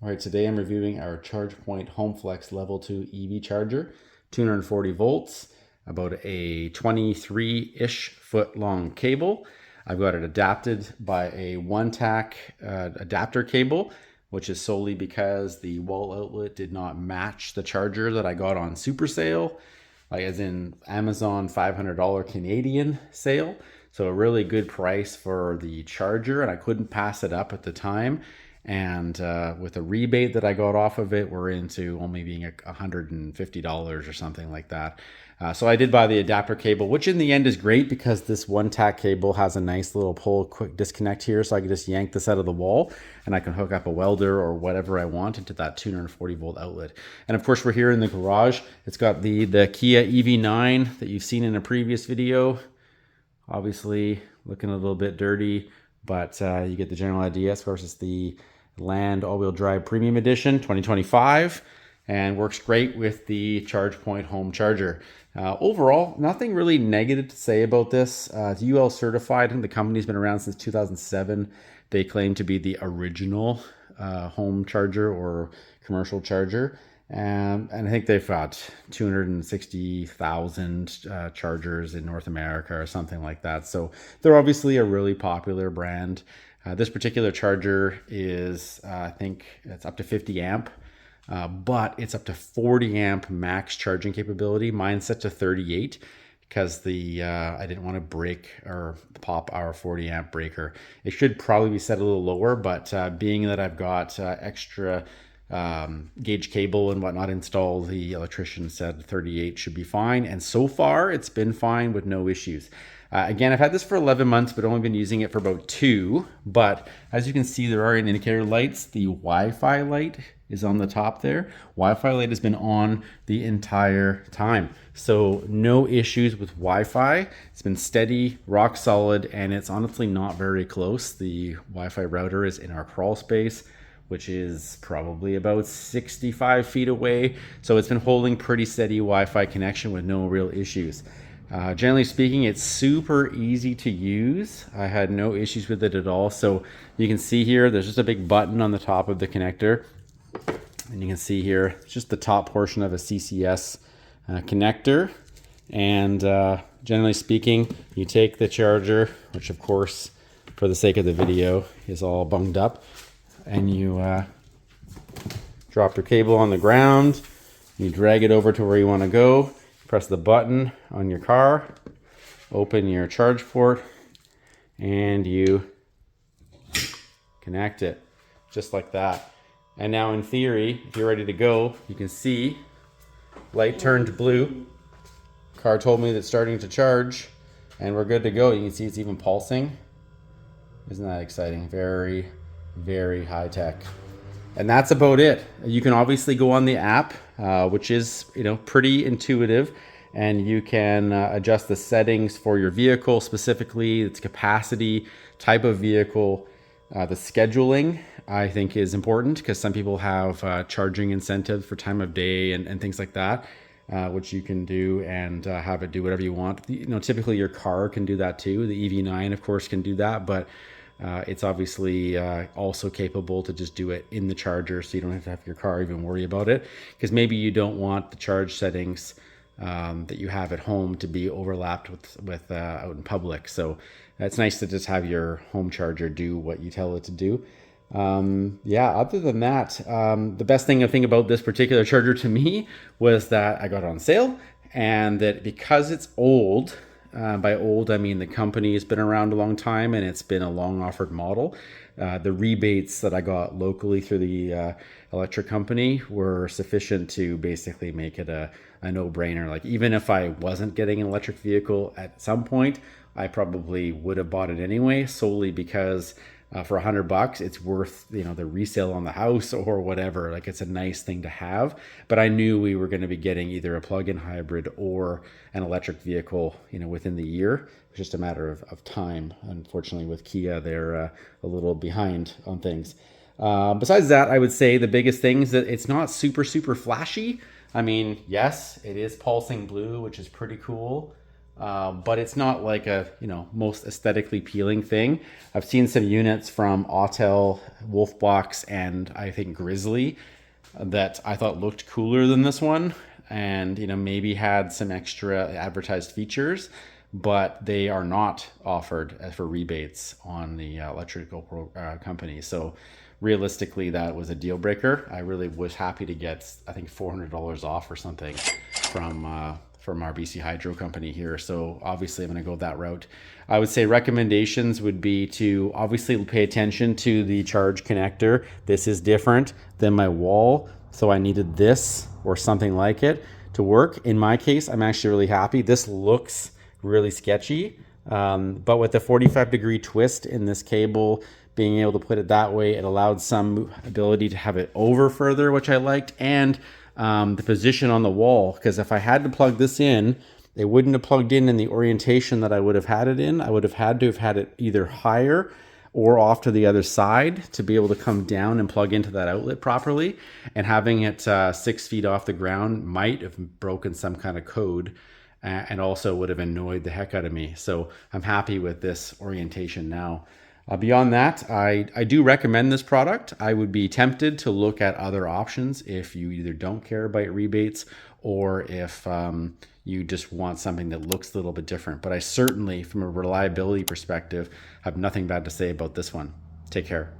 All right, today I'm reviewing our Chargepoint Home Flex Level 2 EV charger, 240 volts, about a 23-ish foot long cable. I've got it adapted by a Onetak adapter cable, which is solely because the wall outlet did not match the charger that I got on super sale, like as in Amazon $500 Canadian sale. So a really good price for the charger, and I couldn't pass it up at the time. And with a rebate that I got off of it, we're into only being $150 or something like that. So I did buy the adapter cable, which in the end is great because this Onetak cable has a nice little pull quick disconnect here. So I can just yank this out of the wall and I can hook up a welder or whatever I want into that 240 volt outlet. And of course, we're here in the garage. It's got the Kia EV9 that you've seen in a previous video. Obviously looking a little bit dirty, but you get the general idea. Of course, it's the Land All-Wheel Drive Premium Edition 2025 and works great with the Chargepoint home charger. Overall, nothing really negative to say about this. It's UL certified, and the company's been around since 2007. They claim to be the original home charger or commercial charger. And I think they've got 260,000 chargers in North America or something like that. So they're obviously a really popular brand. This particular charger is, I think it's up to 50 amp, but it's up to 40 amp max charging capability. Mine's set to 38 because I didn't want to break or pop our 40 amp breaker. It should probably be set a little lower, but being that I've got extra gauge cable and whatnot installed, the electrician said 38 should be fine, and so far it's been fine with no issues. Again, I've had this for 11 months, but only been using it for about 2. But as you can see, there are indicator lights. The Wi-Fi light is on the top there. Wi-Fi light has been on the entire time. So no issues with Wi-Fi. It's been steady, rock solid, and it's honestly not very close. The Wi-Fi router is in our crawl space, which is probably about 65 feet away. So it's been holding pretty steady Wi-Fi connection with no real issues. Generally speaking, it's super easy to use. I had no issues with it at all. So you can see here, there's just a big button on the top of the connector. And you can see here, it's just the top portion of a CCS connector. And generally speaking, you take the charger, which of course, for the sake of the video, is all bunged up. And you drop your cable on the ground. You drag it over to where you want to go. Press the button on your car, open your charge port, and you connect it just like that. And now in theory, if you're ready to go, you can see light turned blue. Car told me that it's starting to charge and we're good to go. You can see it's even pulsing. Isn't that exciting? Very, very high tech. And that's about it. You can obviously go on the app, which is, pretty intuitive, and you can adjust the settings for your vehicle, specifically its capacity, type of vehicle. The scheduling, I think, is important because some people have charging incentives for time of day and things like that, which you can do and have it do whatever you want. Typically your car can do that too. The EV9, of course, can do that, but it's obviously also capable to just do it in the charger, so you don't have to have your car even worry about it, because maybe you don't want the charge settings that you have at home to be overlapped with out in public. So it's nice to just have your home charger do what you tell it to do. Other than that, the best thing I think about this particular charger to me was that I got it on sale, and that because it's old, by old, I mean the company has been around a long time and it's been a long offered model. The rebates that I got locally through the electric company were sufficient to basically make it a no-brainer. Like, even if I wasn't getting an electric vehicle at some point, I probably would have bought it anyway, solely because for $100, it's worth, the resale on the house or whatever. Like, it's a nice thing to have. But I knew we were going to be getting either a plug-in hybrid or an electric vehicle, within the year. It's just a matter of time. Unfortunately, with Kia, they're a little behind on things. Besides that, I would say the biggest thing is that it's not super, super flashy. I mean, yes, it is pulsing blue, which is pretty cool. but it's not like a, you know, most aesthetically appealing thing. I've seen some units from Autel, Wolfbox, and I think Grizzly that I thought looked cooler than this one, and, you know, maybe had some extra advertised features, but they are not offered for rebates on the electrical company. So realistically, that was a deal breaker. I really was happy to get, I think, $400 off or something from our BC Hydro company here. So obviously I'm going to go that route. I would say recommendations would be to obviously pay attention to the charge connector. This is different than my wall, so I needed this or something like it to work. In my case, I'm actually really happy. This looks really sketchy, but with the 45-degree twist in this cable, being able to put it that way, it allowed some ability to have it over further, which I liked, and the position on the wall, because if I had to plug this in, it wouldn't have plugged in the orientation that I would have had it in. I would have had to have had it either higher or off to the other side to be able to come down and plug into that outlet properly. And having it 6 feet off the ground might have broken some kind of code, and also would have annoyed the heck out of me. So I'm happy with this orientation now. Beyond that, I do recommend this product. I would be tempted to look at other options if you either don't care about rebates or if you just want something that looks a little bit different. But I certainly, from a reliability perspective, have nothing bad to say about this one. Take care.